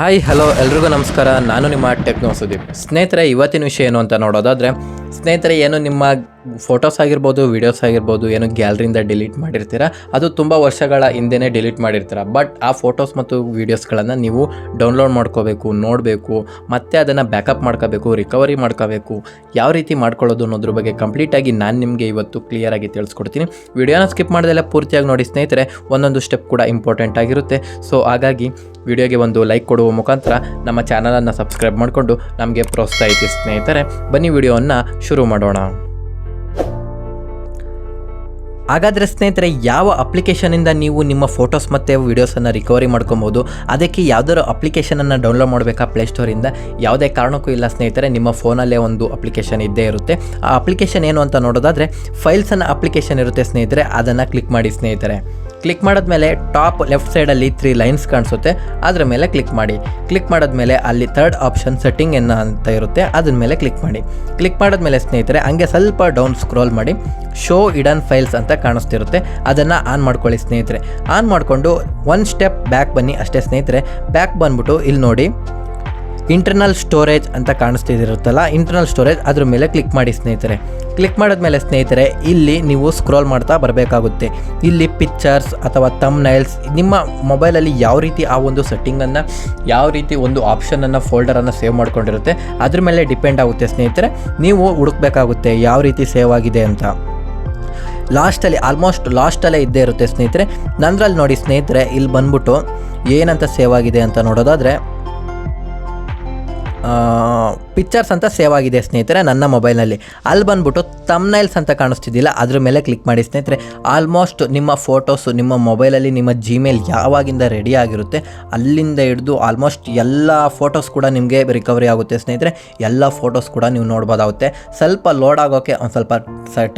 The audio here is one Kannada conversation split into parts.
ಹಾಯ್ ಹಲೋ ಎಲ್ರಿಗೂ ನಮಸ್ಕಾರ. ನಾನು ನಿಮ್ಮ ಟೆಕ್ನೋ ಸುದೀಪ್. ಸ್ನೇಹಿತರೆ, ಇವತ್ತಿನ ವಿಷಯ ಏನು ಅಂತ ನೋಡೋದಾದರೆ, ಸ್ನೇಹಿತರೆ, ಏನು ನಿಮ್ಮ ಫೋಟೋಸ್ ಆಗಿರ್ಬೋದು, ವೀಡಿಯೋಸ್ ಆಗಿರ್ಬೋದು, ಏನು ಗ್ಯಾಲರಿಯಿಂದ ಡಿಲೀಟ್ ಮಾಡಿರ್ತೀರ, ಅದು ತುಂಬ ವರ್ಷಗಳ ಹಿಂದೆಯೇ ಡಿಲೀಟ್ ಮಾಡಿರ್ತೀರ. ಬಟ್ ಆ ಫೋಟೋಸ್ ಮತ್ತು ವೀಡಿಯೋಸ್ಗಳನ್ನು ನೀವು ಡೌನ್ಲೋಡ್ ಮಾಡ್ಕೋಬೇಕು, ನೋಡಬೇಕು, ಮತ್ತು ಅದನ್ನು ಬ್ಯಾಕಪ್ ಮಾಡ್ಕೋಬೇಕು, ರಿಕವರಿ ಮಾಡ್ಕೋಬೇಕು. ಯಾವ ರೀತಿ ಮಾಡ್ಕೊಳ್ಳೋದು ಅನ್ನೋದ್ರ ಬಗ್ಗೆ ಕಂಪ್ಲೀಟಾಗಿ ನಾನು ನಿಮಗೆ ಇವತ್ತು ಕ್ಲಿಯರಾಗಿ ತಿಳಿಸ್ಕೊಡ್ತೀನಿ. ವಿಡಿಯೋನ ಸ್ಕಿಪ್ ಮಾಡ್ದೆಲ್ಲ ಪೂರ್ತಿಯಾಗಿ ನೋಡಿ ಸ್ನೇಹಿತರೆ. ಒಂದೊಂದು ಸ್ಟೆಪ್ ಕೂಡ ಇಂಪಾರ್ಟೆಂಟ್ ಆಗಿರುತ್ತೆ. ಸೊ ಹಾಗಾಗಿ ವಿಡಿಯೋಗೆ ಒಂದು ಲೈಕ್ ಕೊಡುವ ಮುಖಾಂತರ ನಮ್ಮ ಚಾನಲನ್ನು ಸಬ್ಸ್ಕ್ರೈಬ್ ಮಾಡಿಕೊಂಡು ನಮಗೆ ಪ್ರೋತ್ಸಾಹಿಸಿ ಸ್ನೇಹಿತರೆ. ಬನ್ನಿ ವಿಡಿಯೋವನ್ನು ಶುರು ಮಾಡೋಣ. ಹಾಗಾದರೆ ಸ್ನೇಹಿತರೆ, ಯಾವ ಅಪ್ಲಿಕೇಶನಿಂದ ನೀವು ನಿಮ್ಮ ಫೋಟೋಸ್ ಮತ್ತು ವೀಡಿಯೋಸನ್ನು ರಿಕವರಿ ಮಾಡ್ಕೊಬೋದು? ಅದಕ್ಕೆ ಯಾವುದಾದ್ರು ಅಪ್ಲಿಕೇಶನನ್ನು ಡೌನ್ಲೋಡ್ ಮಾಡಬೇಕಾ ಪ್ಲೇಸ್ಟೋರಿಂದ? ಯಾವುದೇ ಕಾರಣಕ್ಕೂ ಇಲ್ಲ ಸ್ನೇಹಿತರೆ, ನಿಮ್ಮ ಫೋನಲ್ಲೇ ಒಂದು ಅಪ್ಲಿಕೇಶನ್ ಇದ್ದೇ ಇರುತ್ತೆ. ಆ ಅಪ್ಲಿಕೇಶನ್ ಏನು ಅಂತ ನೋಡೋದಾದರೆ, ಫೈಲ್ಸ್ ಅನ್ನೋ ಅಪ್ಲಿಕೇಶನ್ ಇರುತ್ತೆ ಸ್ನೇಹಿತರೆ. ಅದನ್ನು ಕ್ಲಿಕ್ ಮಾಡಿ ಸ್ನೇಹಿತರೆ. ಕ್ಲಿಕ್ ಮಾಡಿದ್ಮೇಲೆ ಟಾಪ್ ಲೆಫ್ಟ್ ಸೈಡಲ್ಲಿ 3 ಲೈನ್ಸ್ ಕಾಣಿಸುತ್ತೆ, ಅದರ ಮೇಲೆ ಕ್ಲಿಕ್ ಮಾಡಿ. ಕ್ಲಿಕ್ ಮಾಡಿದ್ಮೇಲೆ ಅಲ್ಲಿ ಥರ್ಡ್ ಆಪ್ಷನ್ ಸೆಟ್ಟಿಂಗ್ ಅಂತ ಇರುತ್ತೆ, ಅದ್ರ ಮೇಲೆ ಕ್ಲಿಕ್ ಮಾಡಿ. ಕ್ಲಿಕ್ ಮಾಡಿದ್ಮೇಲೆ ಸ್ನೇಹಿತರೆ, ಹಂಗೆ ಸ್ವಲ್ಪ ಡೌನ್ ಸ್ಕ್ರೋಲ್ ಮಾಡಿ, ಶೋ ಹಿಡನ್ ಫೈಲ್ಸ್ ಅಂತ ಕಾಣಿಸ್ತಿರುತ್ತೆ, ಅದನ್ನು ಆನ್ ಮಾಡ್ಕೊಳ್ಳಿ ಸ್ನೇಹಿತರೆ. ಆನ್ ಮಾಡಿಕೊಂಡು ಒಂದು ಸ್ಟೆಪ್ ಬ್ಯಾಕ್ ಬನ್ನಿ ಅಷ್ಟೇ ಸ್ನೇಹಿತರೆ. ಬ್ಯಾಕ್ ಬಂದ್ಬಿಟ್ಟು ಇಲ್ಲಿ ನೋಡಿ, ಇಂಟರ್ನಲ್ ಸ್ಟೋರೇಜ್ ಅಂತ ಕಾಣಿಸ್ತಿರುತ್ತಲ್ಲ, ಇಂಟರ್ನಲ್ ಸ್ಟೋರೇಜ್, ಅದ್ರ ಮೇಲೆ ಕ್ಲಿಕ್ ಮಾಡಿ ಸ್ನೇಹಿತರೆ. ಕ್ಲಿಕ್ ಮಾಡಿದ್ಮೇಲೆ ಸ್ನೇಹಿತರೆ, ಇಲ್ಲಿ ನೀವು ಸ್ಕ್ರೋಲ್ ಮಾಡ್ತಾ ಬರಬೇಕಾಗುತ್ತೆ. ಇಲ್ಲಿ ಪಿಕ್ಚರ್ಸ್ ಅಥವಾ ಥಂಬ್ನೈಲ್ಸ್, ನಿಮ್ಮ ಮೊಬೈಲಲ್ಲಿ ಯಾವ ರೀತಿ ಆ ಒಂದು ಸೆಟ್ಟಿಂಗನ್ನು, ಯಾವ ರೀತಿ ಒಂದು ಆಪ್ಷನನ್ನು, ಫೋಲ್ಡರನ್ನು ಸೇವ್ ಮಾಡ್ಕೊಂಡಿರುತ್ತೆ, ಅದ್ರ ಮೇಲೆ ಡಿಪೆಂಡ್ ಆಗುತ್ತೆ ಸ್ನೇಹಿತರೆ. ನೀವು ಹುಡುಕಬೇಕಾಗುತ್ತೆ ಯಾವ ರೀತಿ ಸೇವ್ ಆಗಿದೆ ಅಂತ. ಲಾಸ್ಟಲ್ಲಿ, ಆಲ್ಮೋಸ್ಟ್ ಲಾಸ್ಟಲ್ಲೇ ಇದ್ದೇ ಇರುತ್ತೆ ಸ್ನೇಹಿತರೆ. ನಂದ್ರಲ್ಲಿ ನೋಡಿ ಸ್ನೇಹಿತರೆ, ಇಲ್ಲಿ ಬಂದ್ಬಿಟ್ಟು ಏನಂತ ಸೇವ್ ಆಗಿದೆ ಅಂತ ನೋಡೋದಾದರೆ, ಪಿಕ್ಚರ್ಸ್ ಅಂತ ಸೇವ್ ಆಗಿದೆ ಸ್ನೇಹಿತರೆ ನನ್ನ ಮೊಬೈಲ್ನಲ್ಲಿ. ಅಲ್ಲಿ ಬಂದ್ಬಿಟ್ಟು ಥಂಬ್ನೈಲ್ಸ್ ಅಂತ ಕಾಣಿಸ್ತಿದ್ದಿಲ್ಲ, ಅದ್ರ ಮೇಲೆ ಕ್ಲಿಕ್ ಮಾಡಿ ಸ್ನೇಹಿತರೆ. ಆಲ್ಮೋಸ್ಟ್ ನಿಮ್ಮ ಫೋಟೋಸು ನಿಮ್ಮ ಮೊಬೈಲಲ್ಲಿ, ನಿಮ್ಮ ಜಿಮೇಲ್ ಯಾವಾಗಿಂದ ರೆಡಿ ಆಗಿರುತ್ತೆ ಅಲ್ಲಿಂದ ಹಿಡಿದು ಆಲ್ಮೋಸ್ಟ್ ಎಲ್ಲ ಫೋಟೋಸ್ ಕೂಡ ನಿಮಗೆ ರಿಕವರಿ ಆಗುತ್ತೆ ಸ್ನೇಹಿತರೆ. ಎಲ್ಲ ಫೋಟೋಸ್ ಕೂಡ ನೀವು ನೋಡ್ಬೋದಾಗುತ್ತೆ. ಸ್ವಲ್ಪ ಲೋಡ್ ಆಗೋಕ್ಕೆ ಒಂದು ಸ್ವಲ್ಪ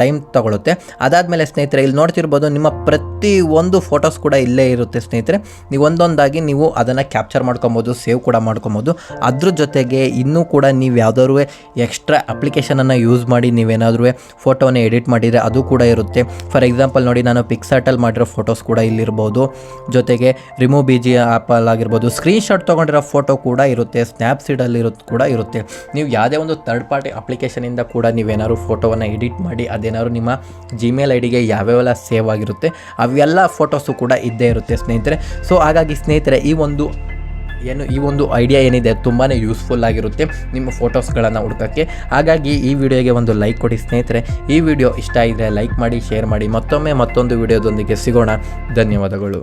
ಟೈಮ್ ತಗೊಳುತ್ತೆ. ಅದಾದಮೇಲೆ ಸ್ನೇಹಿತರೆ, ಇಲ್ಲಿ ನೋಡ್ತಿರ್ಬೋದು, ನಿಮ್ಮ ಪ್ರತಿ ಒಂದು ಫೋಟೋಸ್ ಕೂಡ ಇಲ್ಲೇ ಇರುತ್ತೆ ಸ್ನೇಹಿತರೆ. ನೀವು ಒಂದೊಂದಾಗಿ ನೀವು ಅದನ್ನು ಕ್ಯಾಪ್ಚರ್ ಮಾಡ್ಕೊಬೋದು, ಸೇವ್ ಕೂಡ ಮಾಡ್ಕೊಬೋದು. ಅದ್ರ ಜೊತೆಗೆ ಇನ್ನೂ ಕೂಡ ನೀವು ಯಾವುದಾದ್ರು ಎಕ್ಸ್ಟ್ರಾ ಅಪ್ಲಿಕೇಶನನ್ನು ಯೂಸ್ ಮಾಡಿ ನೀವೇನಾದರೂ ಫೋಟೋನ ಎಡಿಟ್ ಮಾಡಿದರೆ ಅದು ಕೂಡ ಇರುತ್ತೆ. ಫಾರ್ ಎಕ್ಸಾಂಪಲ್ ನೋಡಿ, ನಾನು ಪಿಕ್ಸಾರ್ಟಲ್ಲಿ ಮಾಡಿರೋ ಫೋಟೋಸ್ ಕೂಡ ಇಲ್ಲಿರ್ಬೋದು. ಜೊತೆಗೆ ರಿಮೂವ್ BG ಆ್ಯಪಲ್ಲಿ ಆಗಿರ್ಬೋದು, ಸ್ಕ್ರೀನ್ಶಾಟ್ ತೊಗೊಂಡಿರೋ ಫೋಟೋ ಕೂಡ ಇರುತ್ತೆ, ಸ್ನ್ಯಾಪ್ಸೀಡಲ್ಲಿ ಕೂಡ ಇರುತ್ತೆ. ನೀವು ಯಾವುದೇ ಒಂದು ಥರ್ಡ್ ಪಾರ್ಟಿ ಅಪ್ಲಿಕೇಶನಿಂದ ಕೂಡ ನೀವೇನಾದ್ರು ಫೋಟೋವನ್ನು ಎಡಿಟ್ ಮಾಡಿ ಅದೇನಾದ್ರು ನಿಮ್ಮ ಜಿಮೇಲ್ ಐಡಿಗೆ ಯಾವ್ಯಾವೆಲ್ಲ ಸೇವ್ ಆಗಿರುತ್ತೆ ಅವೆಲ್ಲ ಫೋಟೋಸು ಕೂಡ ಇದ್ದೇ ಇರುತ್ತೆ ಸ್ನೇಹಿತರೆ. ಸೊ ಹಾಗಾಗಿ ಸ್ನೇಹಿತರೆ, ಈ ಒಂದು ಐಡಿಯಾ ಏನಿದೆ ತುಂಬಾ ಯೂಸ್ಫುಲ್ ಆಗಿರುತ್ತೆ ನಿಮ್ಮ ಫೋಟೋಸ್ಗಳನ್ನು ಹುಡ್ಕೋಕ್ಕೆ. ಹಾಗಾಗಿ ಈ ವಿಡಿಯೋಗೆ ಒಂದು ಲೈಕ್ ಕೊಡಿ ಸ್ನೇಹಿತರೆ. ಈ ವಿಡಿಯೋ ಇಷ್ಟ ಆಗಿದ್ರೆ ಲೈಕ್ ಮಾಡಿ, ಶೇರ್ ಮಾಡಿ. ಮತ್ತೊಂದು ವಿಡಿಯೋದೊಂದಿಗೆ ಸಿಗೋಣ. ಧನ್ಯವಾದಗಳು.